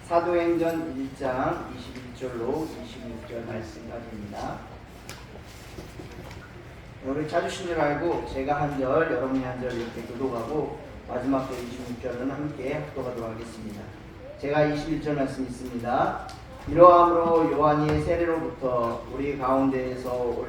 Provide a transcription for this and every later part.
사도행전 1장 21절로 26절 말씀까지입니다. 우리 찾으신 줄 알고 제가 한 절, 여러분이 한 절 이렇게 교독하고 마지막 절 26절은 함께 합독하도록 하겠습니다. 제가 21절 말씀 있습니다. 이러함으로 요한이 세례로부터 우리 가운데에서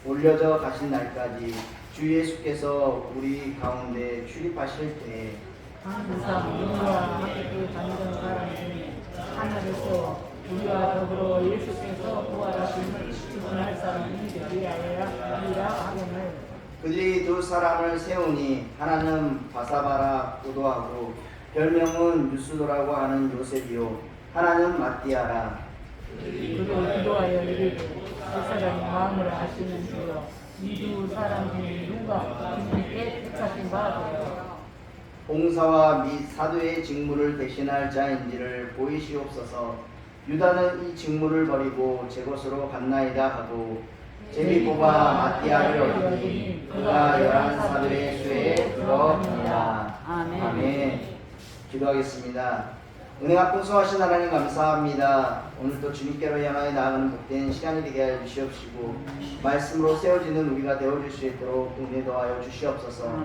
올려져 가신 날까지 주 예수께서 우리 가운데 출입하실 때에 항상 우리와 함께 다니던 사람 중에 하나를 세워 우리와 더불어 예수께서 부활하심을 증언할 사람이 되리라 하거늘 그들이 두 사람을 세우니 하나는 바사바라 고도하고 별명은 유스도라고 하는 요셉이요 하나는 마띠아라. 그도 기도하여 이르되 그 사람이 마음을 아시는 주여 이 두 사람 중에 누가 주님께 택하신 바 되어 봉사와 및 사도의 직무를 대신할 자인지를 보이시옵소서. 유다는 이 직무를 버리고 제 것으로 갔나이다 하고 제비 뽑아 마띠아를 얻으니 그가 11사도의 수에 들어갑니다. 아멘. 기도하겠습니다. 은혜가 풍성하신 하나님 감사합니다. 오늘도 주님께로 향하여 나아가는 복된 시간이 되게 하여 주시옵시고 말씀으로 세워지는 우리가 되어줄 수 있도록 은혜 더하여 주시옵소서.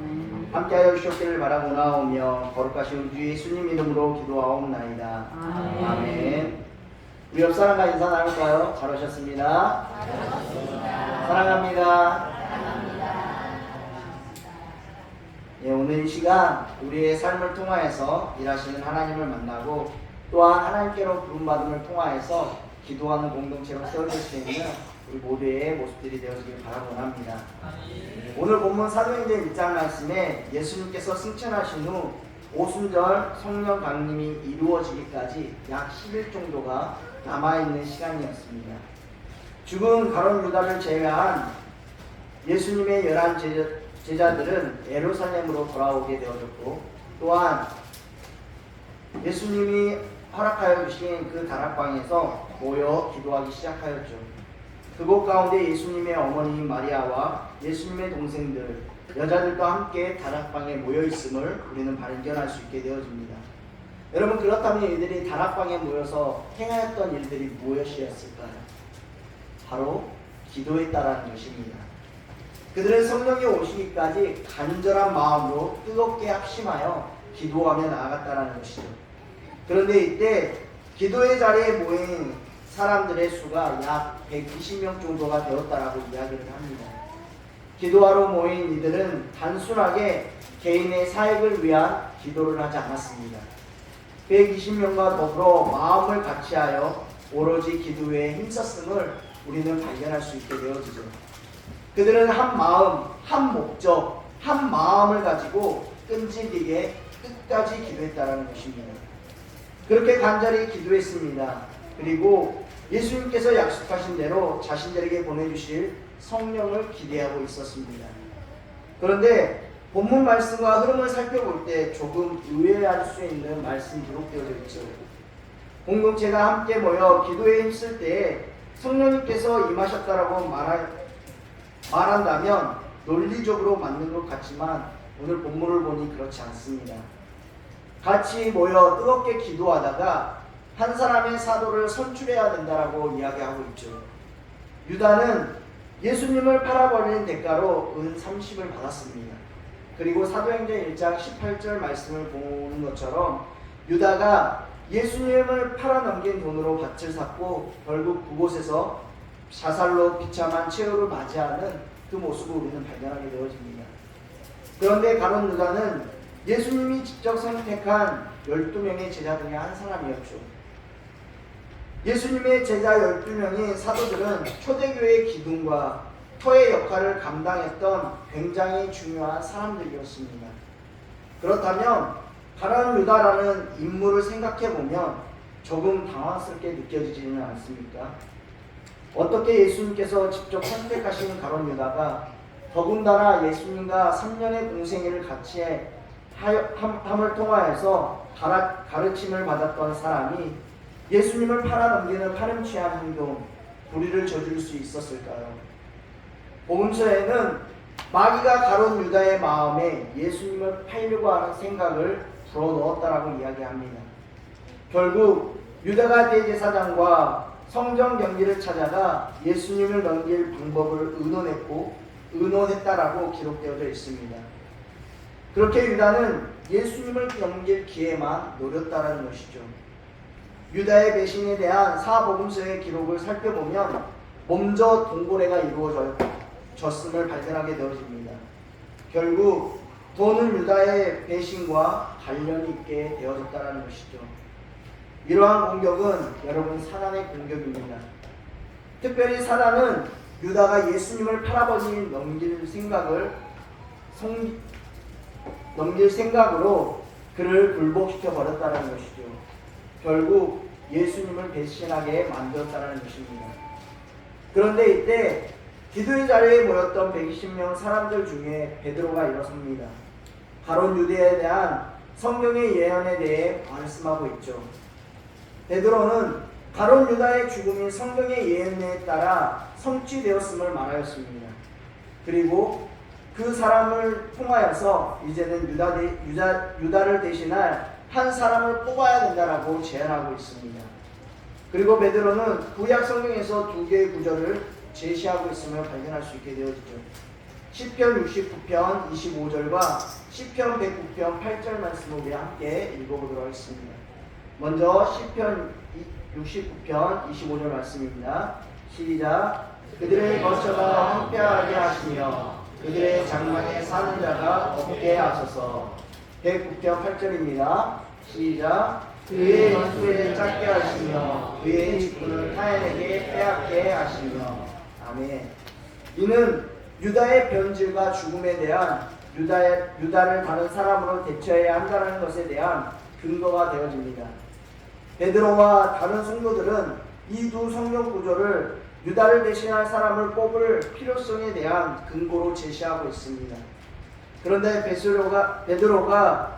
함께하여 주시옵기를 바라고 나오며 거룩하신 우리 주 예수님 이름으로 기도하옵나이다. 아멘. 우리 옆사람과 인사 나눌까요? 잘 오셨습니다. 사랑합니다. 예, 오늘 이 시간 우리의 삶을 통하여서 일하시는 하나님을 만나고 또한 하나님께로 부름받음을 통하여서 기도하는 공동체로 세워질 수 있는 우리 모두의 모습들이 되어지길 바라곤 합니다. 오늘 본문 사도행전 1장 말씀에 예수님께서 승천하신 후 오순절 성령 강림이 이루어지기까지 약 10일 정도가 남아있는 시간이었습니다. 죽은 가룟 유다를 제외한 예수님의 11 제자들은 예루살렘으로 돌아오게 되어졌고 또한 예수님이 허락하여 주신 그 다락방에서 모여 기도하기 시작하였죠. 그곳 가운데 예수님의 어머니인 마리아와 예수님의 동생들, 여자들과 함께 다락방에 모여 있음을 우리는 발견할 수 있게 되어집니다. 여러분, 그렇다면 이들이 다락방에 모여서 행하였던 일들이 무엇이었을까요? 바로 기도했다라는 것입니다. 그들은 성령이 오시기까지 간절한 마음으로 뜨겁게 합심하여 기도하며 나아갔다는 것이죠. 그런데 이때 기도의 자리에 모인 사람들의 수가 약 120명 정도가 되었다라고 이야기를 합니다. 기도하러 모인 이들은 단순하게 개인의 사역을 위한 기도를 하지 않았습니다. 120명과 더불어 마음을 같이하여 오로지 기도에 힘썼음을 우리는 발견할 수 있게 되어지죠. 그들은 한 마음, 한 목적, 한 마음을 가지고 끈질기게 끝까지 기도했다는 것입니다. 그렇게 간절히 기도했습니다. 그리고 예수님께서 약속하신 대로 자신들에게 보내주실 성령을 기대하고 있었습니다. 그런데 본문 말씀과 흐름을 살펴볼 때 조금 의외할 수 있는 말씀이 기록되어져 있죠. 공동체가 함께 모여 기도에 힘쓸 때에 성령님께서 임하셨다라고 말한다면 논리적으로 맞는 것 같지만 오늘 본문을 보니 그렇지 않습니다. 같이 모여 뜨겁게 기도하다가 한 사람의 사도를 선출해야 된다라고 이야기하고 있죠. 유다는 예수님을 팔아버리는 대가로 은 30을 받았습니다. 그리고 사도행전 1장 18절 말씀을 보는 것처럼 유다가 예수님을 팔아넘긴 돈으로 밭을 샀고 결국 그곳에서 자살로 비참한 최후를 맞이하는 그 모습을 우리는 발견하게 되어집니다. 그런데 가룟 유다는 예수님이 직접 선택한 12명의 제자 중에 한 사람이었죠. 예수님의 제자 12명의 사도들은 초대교회의 기둥과 터의 역할을 감당했던 굉장히 중요한 사람들이었습니다. 그렇다면 가룟 유다라는 인물을 생각해보면 조금 당황스럽게 느껴지지는 않습니까? 어떻게 예수님께서 직접 선택하신 가룟 유다가 더군다나 예수님과 3년의 공생애를 같이 함을 통하여서 가르침을 받았던 사람이 예수님을 팔아넘기는 파렴치한 행동, 불의를 저지를 수 있었을까요? 복음서에는 마귀가 가룟 유다의 마음에 예수님을 팔려고 하는 생각을 불어넣었다라고 이야기합니다. 결국 유다가 대제사장과 성전 경비를 찾아가 예수님을 넘길 방법을 의논했다라고 기록되어져 있습니다. 그렇게 유다는 예수님을 넘길 기회만 노렸다라는 것이죠. 유다의 배신에 대한 사복음서의 기록을 살펴보면 먼저 동고래가 이루어졌음을 발견하게 되어집니다. 결국 돈은 유다의 배신과 관련이 있게 되어졌다는 것이죠. 이러한 공격은 여러분 사단의 공격입니다. 특별히 사단은 유다가 예수님을 팔아버지 넘길 생각으로 그를 굴복시켜 버렸다는 것이죠. 결국 예수님을 배신하게 만들었다는 것입니다. 그런데 이때 기도의 자리에 모였던 120명 사람들 중에 베드로가 일어섭니다. 가론 유대에 대한 성경의 예언에 대해 말씀하고 있죠. 베드로는 가론 유다의 죽음이 성경의 예언에 따라 성취되었음을 말하였습니다. 그리고 그 사람을 통하여서 이제는 유다를 대신할 한 사람을 뽑아야 된다라고 제안하고 있습니다. 그리고 베드로는 구약 성경에서 두 개의 구절을 제시하고 있음을 발견할 수 있게 되어지죠. 시편 69편 25절과 시편 109편 8절 말씀을 우리 함께 읽어보도록 하겠습니다. 먼저 시편 69편 25절 말씀입니다. 시작. 그들의 거처가 황폐하게 하시며 그들의 장막에 사는 자가 없게 하소서. 109편 8절입니다. 시작. 그의 연수를 작게 하시며 그의 직분을 타인에게 빼앗게 하시며. 아멘. 이는 유다의 변질과 죽음에 대한 유다를 다른 사람으로 대처해야 한다는 것에 대한 근거가 되어집니다. 베드로와 다른 성도들은 이 두 성경 구절을 유다를 대신할 사람을 뽑을 필요성에 대한 근거로 제시하고 있습니다. 그런데 베드로가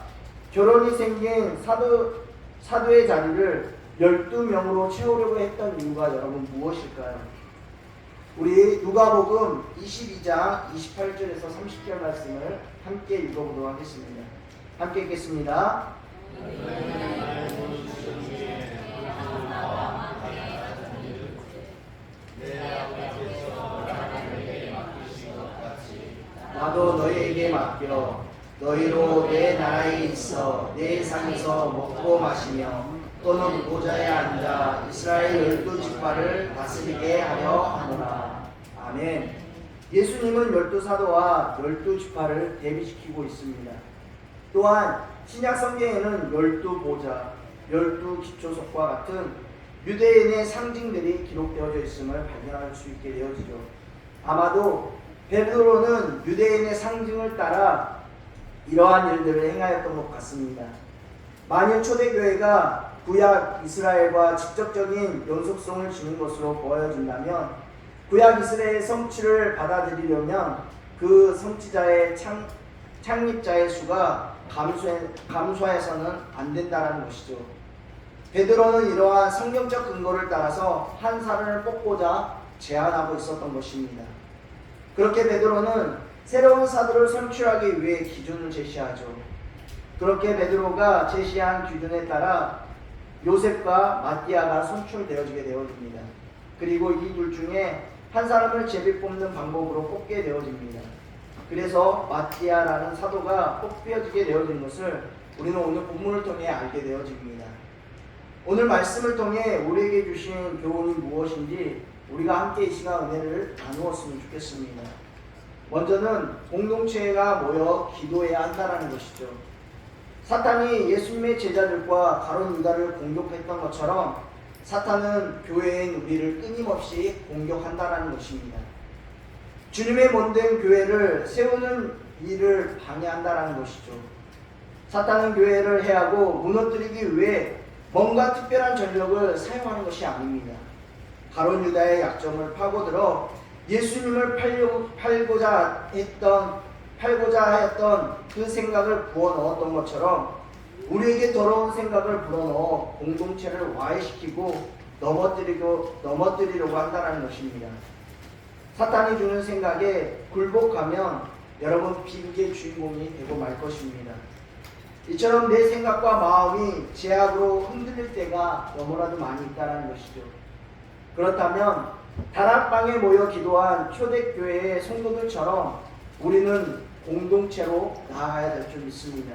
결혼이 생긴 사도의 자리를 12명으로 채우려고 했던 이유가 여러분 무엇일까요? 우리 누가복음 22장 28절에서 30절 말씀을 함께 읽어보도록 하겠습니다. 함께 읽겠습니다. 나도 너희에게 맡겨 너희로 내 나라에 있어 내 상에서 먹고 마시며 또는 보좌에 앉아 이스라엘 12지파를 다스리게 하려 하노라. 아멘. 예수님은 12사도와 12지파를 대비시키고 있습니다. 또한 신약 성경에는 12보좌, 12기초석과 같은 유대인의 상징들이 기록되어져 있음을 발견할 수 있게 되어지죠. 아마도 베드로는 유대인의 상징을 따라 이러한 일들을 행하였던 것 같습니다. 만일 초대교회가 구약 이스라엘과 직접적인 연속성을 지닌 것으로 보여진다면 구약 이스라엘의 성취를 받아들이려면 그 성취자의 창립자의 수가 감소해서는 안 된다는 것이죠. 베드로는 이러한 성경적 근거를 따라서 한 사람을 뽑고자 제안하고 있었던 것입니다. 그렇게 베드로는 새로운 사도를 선출하기 위해 기준을 제시하죠. 그렇게 베드로가 제시한 기준에 따라 요셉과 마띠아가 선출되어지게 되어집니다. 그리고 이 둘 중에 한 사람을 제비 뽑는 방법으로 뽑게 되어집니다. 그래서 마띠아라는 사도가 뽑혀지게 되어진 것을 우리는 오늘 본문을 통해 알게 되어집니다. 오늘 말씀을 통해 우리에게 주신 교훈이 무엇인지 우리가 함께 이 시간 은혜를 나누었으면 좋겠습니다. 먼저는 공동체가 모여 기도해야 한다는 것이죠. 사탄이 예수님의 제자들과 가론 유다를 공격했던 것처럼 사탄은 교회인 우리를 끊임없이 공격한다는 것입니다. 주님의 몸된 교회를 세우는 일을 방해한다는 것이죠. 사탄은 교회를 해하고 무너뜨리기 위해 뭔가 특별한 전력을 사용하는 것이 아닙니다. 가론 유다의 약점을 파고들어 예수님을 팔고자 하였던 그 생각을 부어넣었던 것처럼 우리에게 더러운 생각을 불어넣어 공동체를 와해시키고 넘어뜨리려고 한다는 것입니다. 사탄이 주는 생각에 굴복하면 여러분 비극의 주인공이 되고 말 것입니다. 이처럼 내 생각과 마음이 제약으로 흔들릴 때가 너무나도 많이 있다는 것이죠. 그렇다면 다락방에 모여 기도한 초대교회의 성도들처럼 우리는 공동체로 나아가야 될 줄 믿습니다.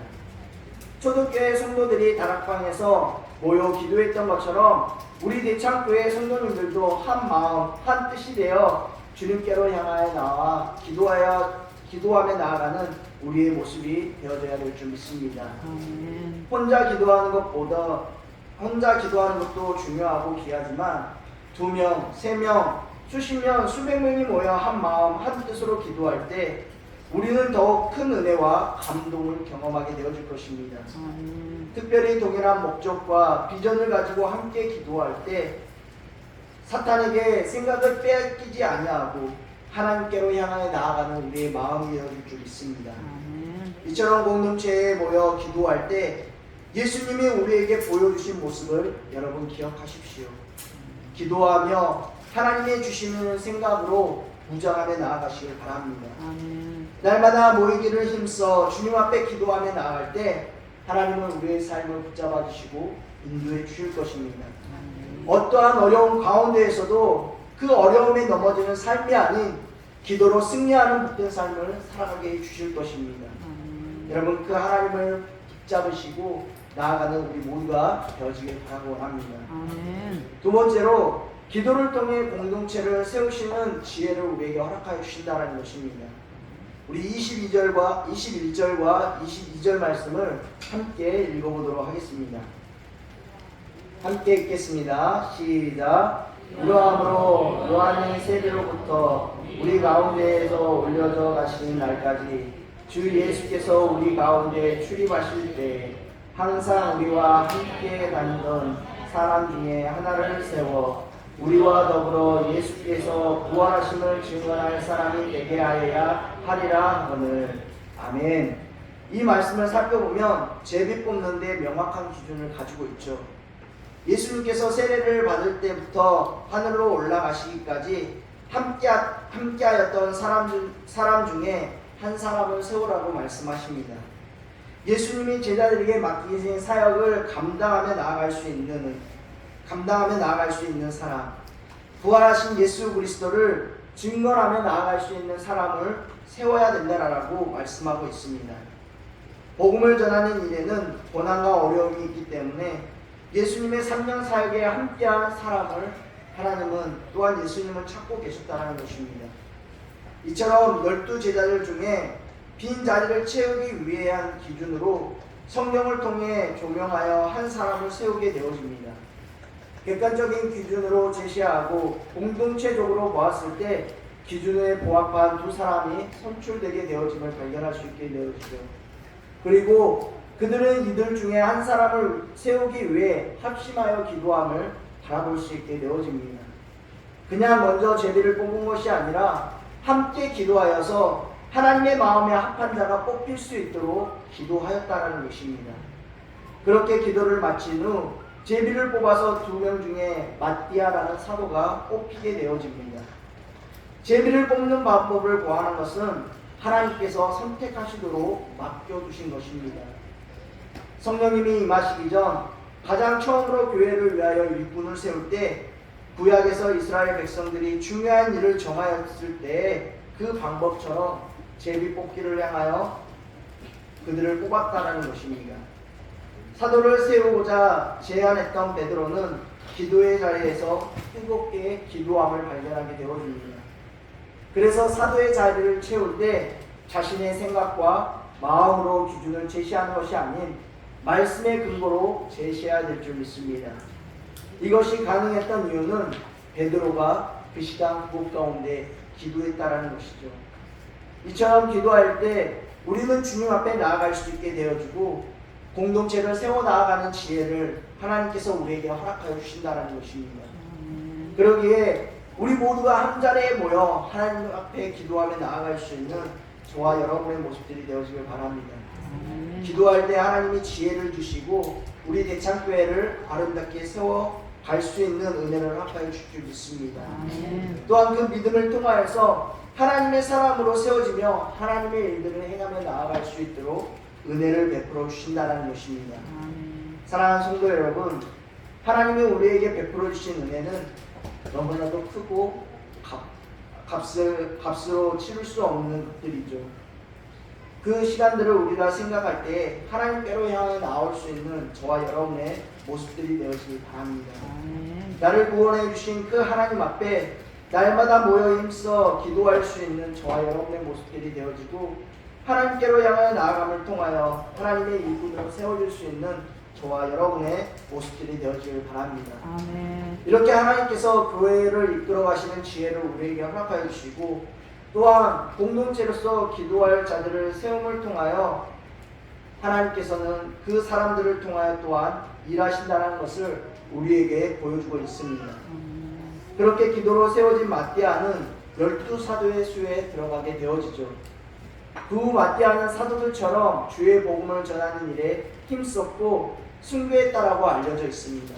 초대교회 성도들이 다락방에서 모여 기도했던 것처럼 우리 대창교회 성도님들도 한 마음 한 뜻이 되어 주님께로 향하여 나와 기도하며 나아가는 우리의 모습이 되어져야 될 줄 믿습니다. 혼자 기도하는 것도 중요하고 귀하지만 2명, 3명, 수십 명, 수백 명이 모여 한 마음 한 뜻으로 기도할 때 우리는 더욱 큰 은혜와 감동을 경험하게 되어질 것입니다. 특별히 동일한 목적과 비전을 가지고 함께 기도할 때 사탄에게 생각을 빼앗기지 아니하고 하나님께로 향하여 나아가는 우리의 마음이 되어질 줄 믿습니다. 이처럼 공동체에 모여 기도할 때 예수님이 우리에게 보여주신 모습을 여러분 기억하십시오. 기도하며 하나님의 주시는 생각으로 무장하며 나아가시길 바랍니다. 날마다 모이기를 힘써 주님 앞에 기도하며 나아갈 때 하나님은 우리의 삶을 붙잡아 주시고 인도해 주실 것입니다. 어떠한 어려움 가운데에서도 그 어려움에 넘어지는 삶이 아닌 기도로 승리하는 복된 삶을 살아가게 해 주실 것입니다. 여러분 그 하나님을 붙잡으시고 나아가는 우리 모두가 되어지길 바라고 합니다. 두 번째로 기도를 통해 공동체를 세우시는 지혜를 우리에게 허락하여 주신다는 것입니다. 우리 21절과 22절 말씀을 함께 읽어보도록 하겠습니다. 함께 읽겠습니다. 시작. 그러함으로 요한의 세례로부터 우리 가운데에서 올려져 가신 날까지 주 예수께서 우리 가운데 출입하실 때 항상 우리와 함께 다니던 사람 중에 하나를 세워 우리와 더불어 예수께서 부활하심을 증언할 사람이 되게 하여야 하리라 하거늘. 아멘. 이 말씀을 살펴보면 제비 뽑는 데 명확한 기준을 가지고 있죠. 예수님께서 세례를 받을 때부터 하늘로 올라가시기까지 함께하였던 사람 중에 한 사람을 세우라고 말씀하십니다. 예수님이 제자들에게 맡기신 사역을 감당하며 나아갈 수 있는 사람, 부활하신 예수 그리스도를 증거하며 나아갈 수 있는 사람을 세워야 된다라고 말씀하고 있습니다. 복음을 전하는 일에는 고난과 어려움이 있기 때문에 예수님의 3년 사역에 함께한 사람을 하나님은 또한 예수님을 찾고 계셨다는 것입니다. 이처럼 12 제자들 중에 빈 자리를 채우기 위한 기준으로 성령을 통해 조명하여 한 사람을 세우게 되어집니다. 객관적인 기준으로 제시하고 공동체적으로 보았을 때 기준에 부합한 2 사람이 선출되게 되어짐을 발견할 수 있게 되어지죠. 그리고 그들은 이들 중에 한 사람을 세우기 위해 합심하여 기도함을 바라볼 수 있게 되어집니다. 그냥 먼저 제비를 뽑은 것이 아니라 함께 기도하여서 하나님의 마음에 합한 자가 뽑힐 수 있도록 기도하였다는 것입니다. 그렇게 기도를 마친 후 제비를 뽑아서 2명 중에 마띠아라는 사도가 뽑히게 되어집니다. 제비를 뽑는 방법을 고하는 것은 하나님께서 선택하시도록 맡겨두신 것입니다. 성령님이 임하시기 전 가장 처음으로 교회를 위하여 일꾼을 세울 때 구약에서 이스라엘 백성들이 중요한 일을 정하였을 때 그 방법처럼 제비 뽑기를 향하여 그들을 뽑았다는 것입니다. 사도를 세우고자 제안했던 베드로는 기도의 자리에서 뜨겁게 기도함을 발견하게 되어집니다. 그래서 사도의 자리를 채울 때 자신의 생각과 마음으로 기준을 제시하는 것이 아닌 말씀의 근거로 제시해야 될 줄 믿습니다. 이것이 가능했던 이유는 베드로가 그 시간 그곳 가운데 기도했다라는 것이죠. 이처럼 기도할 때 우리는 주님 앞에 나아갈 수 있게 되어지고 공동체를 세워 나아가는 지혜를 하나님께서 우리에게 허락하여 주신다는 것입니다. 그러기에 우리 모두가 한 자리에 모여 하나님 앞에 기도하며 나아갈 수 있는 저와 여러분의 모습들이 되어지길 바랍니다. 기도할 때 하나님이 지혜를 주시고 우리 대창교회를 아름답게 세워 갈 수 있는 은혜를 허락하여 주실 줄 믿습니다. 또한 그 믿음을 통하여서 하나님의 사람으로 세워지며 하나님의 일들을 행하며 나아갈 수 있도록 은혜를 베풀어 주신다는 것입니다. 아멘. 사랑하는 성도 여러분, 하나님이 우리에게 베풀어 주신 은혜는 너무나도 크고 값으로 치를 수 없는 것들이죠. 그 시간들을 우리가 생각할 때 하나님께로 향해 나올 수 있는 저와 여러분의 모습들이 되어지길 바랍니다. 아멘. 나를 구원해 주신 그 하나님 앞에 날마다 모여 힘써 기도할 수 있는 저와 여러분의 모습들이 되어지고, 하나님께로 향해 나아감을 통하여 하나님의 일꾼으로 세워질 수 있는 저와 여러분의 모습들이 되어지길 바랍니다. 아멘. 이렇게 하나님께서 교회를 이끌어 가시는 지혜를 우리에게 허락하여 주시고, 또한 공동체로서 기도할 자들을 세움을 통하여 하나님께서는 그 사람들을 통하여 또한 일하신다는 것을 우리에게 보여주고 있습니다. 그렇게 기도로 세워진 마띠아는 12사도의 수에 들어가게 되어지죠. 그 마띠아는 사도들처럼 주의 복음을 전하는 일에 힘썼고 순교했다라고 알려져 있습니다.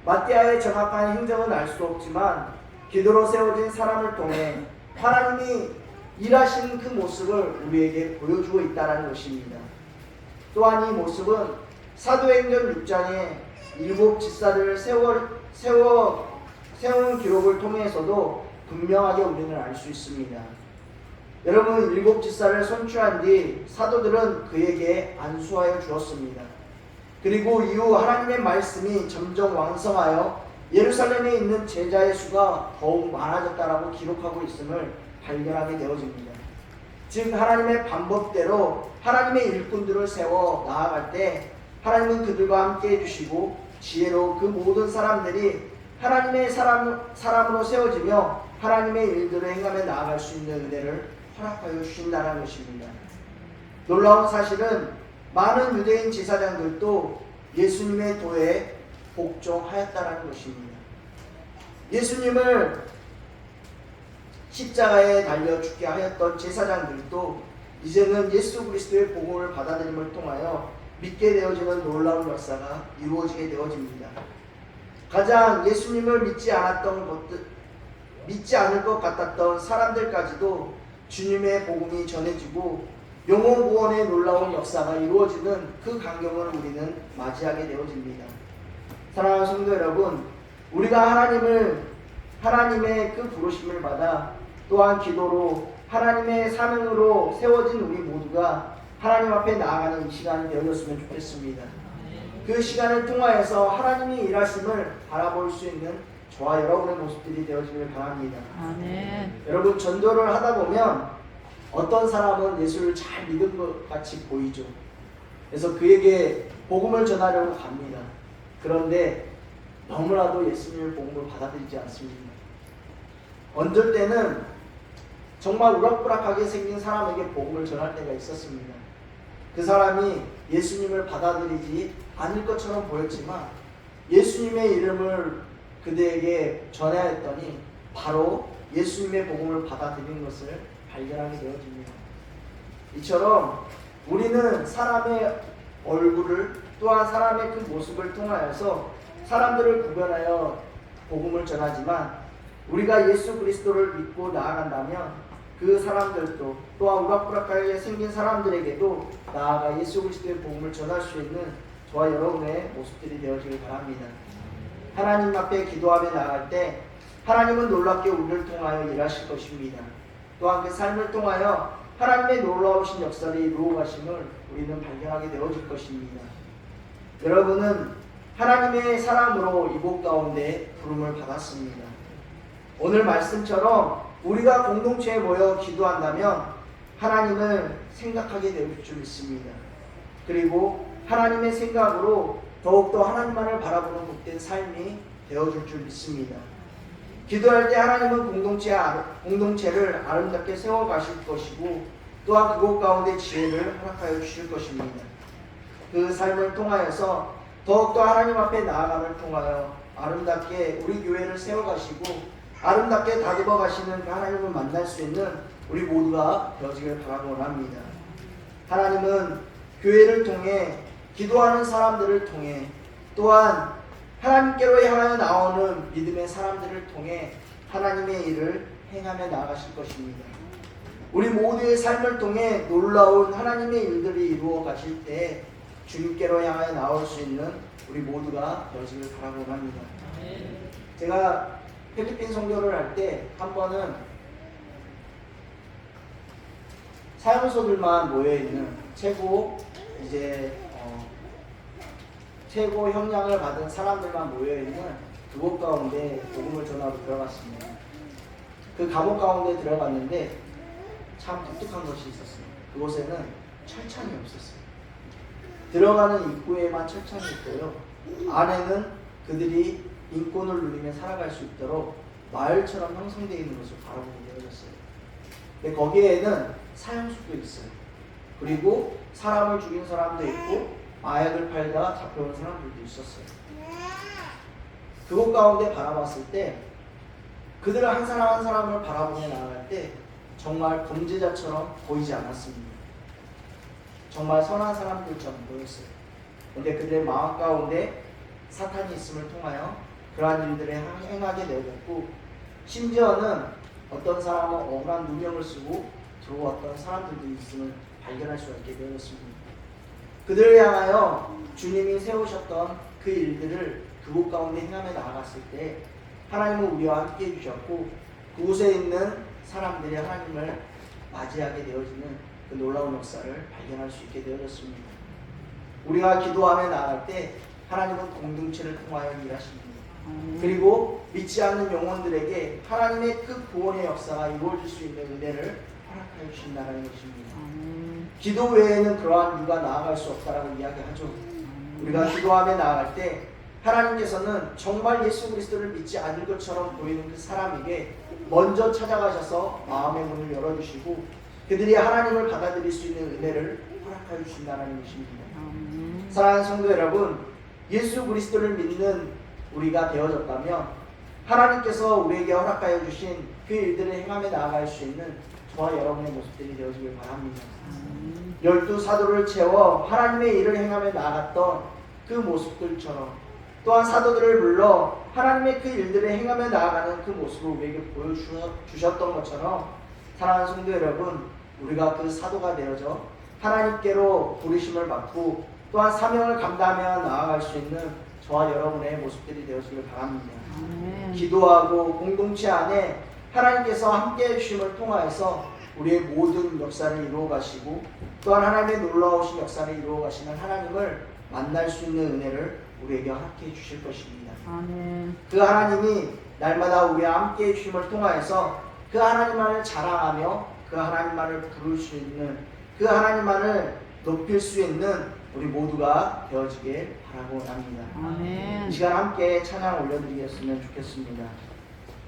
마띠아의 정확한 행적은 알 수 없지만 기도로 세워진 사람을 통해 하나님이 일하시는 그 모습을 우리에게 보여주고 있다는 것입니다. 또한 이 모습은 사도행전 6장에 7 집사들을 세운 기록을 통해서도 분명하게 우리는 알 수 있습니다. 여러분, 7 집사를 선출한 뒤 사도들은 그에게 안수하여 주었습니다. 그리고 이후 하나님의 말씀이 점점 왕성하여 예루살렘에 있는 제자의 수가 더욱 많아졌다라고 기록하고 있음을 발견하게 되어집니다. 즉 하나님의 방법대로 하나님의 일꾼들을 세워 나아갈 때 하나님은 그들과 함께 해주시고 지혜로 그 모든 사람들이 하나님의 사람으로 세워지며 하나님의 일들을 행하며 나아갈 수 있는 은혜를 허락하여 주신다는 것입니다. 놀라운 사실은 많은 유대인 제사장들도 예수님의 도에 복종하였다는 것입니다. 예수님을 십자가에 달려 죽게 하였던 제사장들도 이제는 예수 그리스도의 복음을 받아들임을 통하여 믿게 되어지는 놀라운 역사가 이루어지게 되어집니다. 가장 예수님을 믿지 않을 것 같았던 사람들까지도 주님의 복음이 전해지고 영혼 구원의 놀라운 역사가 이루어지는 그 광경을 우리는 맞이하게 되어집니다. 사랑하는 성도 여러분, 우리가 하나님의 그 부르심을 받아 또한 기도로 하나님의 사명으로 세워진 우리 모두가 하나님 앞에 나아가는 이 시간이 되어졌으면 좋겠습니다. 그 시간을 통하여서 하나님이 일하심을 바라볼 수 있는 저와 여러분의 모습들이 되어지길 바랍니다. 아멘. 여러분, 전도를 하다 보면 어떤 사람은 예수를 잘 믿은 것 같이 보이죠. 그래서 그에게 복음을 전하려고 갑니다. 그런데 너무나도 예수님의 복음을 받아들이지 않습니다. 어쩔 때는 정말 우락부락하게 생긴 사람에게 복음을 전할 때가 있었습니다. 그 사람이 예수님을 받아들이지 않을 것처럼 보였지만 예수님의 이름을 그들에게 전해야 했더니 바로 예수님의 복음을 받아들이는 것을 발견하게 되어집니다. 이처럼 우리는 사람의 얼굴을 또한 사람의 그 모습을 통하여서 사람들을 구별하여 복음을 전하지만 우리가 예수 그리스도를 믿고 나아간다면 그 사람들도 또한 우락부락하게 생긴 사람들에게도 나아가 예수 그리스도의 복음을 전할 수 있는 저와 여러분의 모습들이 되어지길 바랍니다. 하나님 앞에 기도하며 나아갈 때 하나님은 놀랍게 우리를 통하여 일하실 것입니다. 또한 그 삶을 통하여 하나님의 놀라우신 역사를 이루어 가심을 우리는 발견하게 되어질 것입니다. 여러분은 하나님의 사람으로 이곳 가운데 부름을 받았습니다. 오늘 말씀처럼 우리가 공동체에 모여 기도한다면 하나님을 생각하게 될 줄 믿습니다. 그리고 하나님의 생각으로 더욱더 하나님만을 바라보는 복된 삶이 되어줄 줄 믿습니다. 기도할 때 하나님은 공동체를 아름답게 세워가실 것이고 또한 그곳 가운데 지혜를 허락하여 주실 것입니다. 그 삶을 통하여서 더욱더 하나님 앞에 나아감을 통하여 아름답게 우리 교회를 세워가시고 아름답게 다듬어 가시는 그 하나님을 만날 수 있는 우리 모두가 되어지길 바라고 합니다. 하나님은 교회를 통해 기도하는 사람들을 통해 또한 하나님께로 향하여 나오는 믿음의 사람들을 통해 하나님의 일을 행하며 나아가실 것입니다. 우리 모두의 삶을 통해 놀라운 하나님의 일들이 이루어 가실 때 주님께로 향하여 나올 수 있는 우리 모두가 되어지길 바라고 합니다. 제가 필리핀 선교를 할 때 한 번은 사형소들만 모여 있는 최고 형량을 받은 사람들만 모여 있는 그곳 가운데 복음을 전하러 들어갔습니다. 그 감옥 가운데 들어갔는데 참 독특한 것이 있었어요. 그곳에는 철창이 없었어요. 들어가는 입구에만 철창이 있고요. 안에는 그들이 인권을 누리며 살아갈 수 있도록 마을처럼 형성되어 있는 것을 바라보게 되어졌어요. 근데 거기에는 사형수도 있어요. 그리고 사람을 죽인 사람도 있고 마약을 팔다가 잡혀온 사람들도 있었어요. 그곳 가운데 바라봤을 때 그들 한 사람 한 사람을 바라보며 나아갈 때 정말 범죄자처럼 보이지 않았습니다. 정말 선한 사람들처럼 보였어요. 근데 그들의 마음 가운데 사탄이 있음을 통하여 그러한 일들을 행하게 되었고, 심지어는 어떤 사람은 억울한 누명을 쓰고 들어왔던 사람들도 있음을 발견할 수가 있게 되었습니다. 그들을 향하여 주님이 세우셨던 그 일들을 그곳 가운데 행하며 나아갔을 때 하나님은 우리와 함께 해주셨고, 그곳에 있는 사람들이 하나님을 맞이하게 되어지는 그 놀라운 역사를 발견할 수 있게 되어졌습니다. 우리가 기도하며 나아갈 때 하나님은 공동체를 통하여 일하십니다. 그리고 믿지 않는 영혼들에게 하나님의 그 구원의 역사가 이루어질 수 있는 은혜를 허락하여 주신다는 것입니다. 기도 외에는 그러한 이유가 나아갈 수 없다라고 이야기하죠. 우리가 기도하며 나아갈 때 하나님께서는 정말 예수 그리스도를 믿지 않을 것처럼 보이는 그 사람에게 먼저 찾아가셔서 마음의 문을 열어주시고 그들이 하나님을 받아들일 수 있는 은혜를 허락하여 주신다는 것입니다. 사랑하는 성도 여러분, 예수 그리스도를 믿는 우리가 되어졌다면 하나님께서 우리에게 허락하여 주신 그 일들을 행하며 나아갈 수 있는 저와 여러분의 모습들이 되어지길 바랍니다. 12사도를 채워 하나님의 일을 행하며 나아갔던 그 모습들처럼 또한 사도들을 불러 하나님의 그 일들을 행하며 나아가는 그 모습을 우리에게 보여주셨던 것처럼 사랑하는 성도 여러분, 우리가 그 사도가 되어져 하나님께로 부르심을 받고 또한 사명을 감당하며 나아갈 수 있는 저와 여러분의 모습들이 되어지길 바랍니다. 기도하고 공동체 안에 하나님께서 함께 해주심을 통하여서 우리의 모든 역사를 이루어 가시고 또한 하나님의 놀라우신 역사를 이루어 가시는 하나님을 만날 수 있는 은혜를 우리에게 허락해 주실 것입니다. 그 하나님이 날마다 우리와 함께 해주심을 통하여서 그 하나님만을 자랑하며 그 하나님만을 부를 수 있는 그 하나님만을 높일 수 있는 우리 모두가 되어지길 바라고 합니다. 이 시간 함께 찬양 올려드리겠으면 좋겠습니다.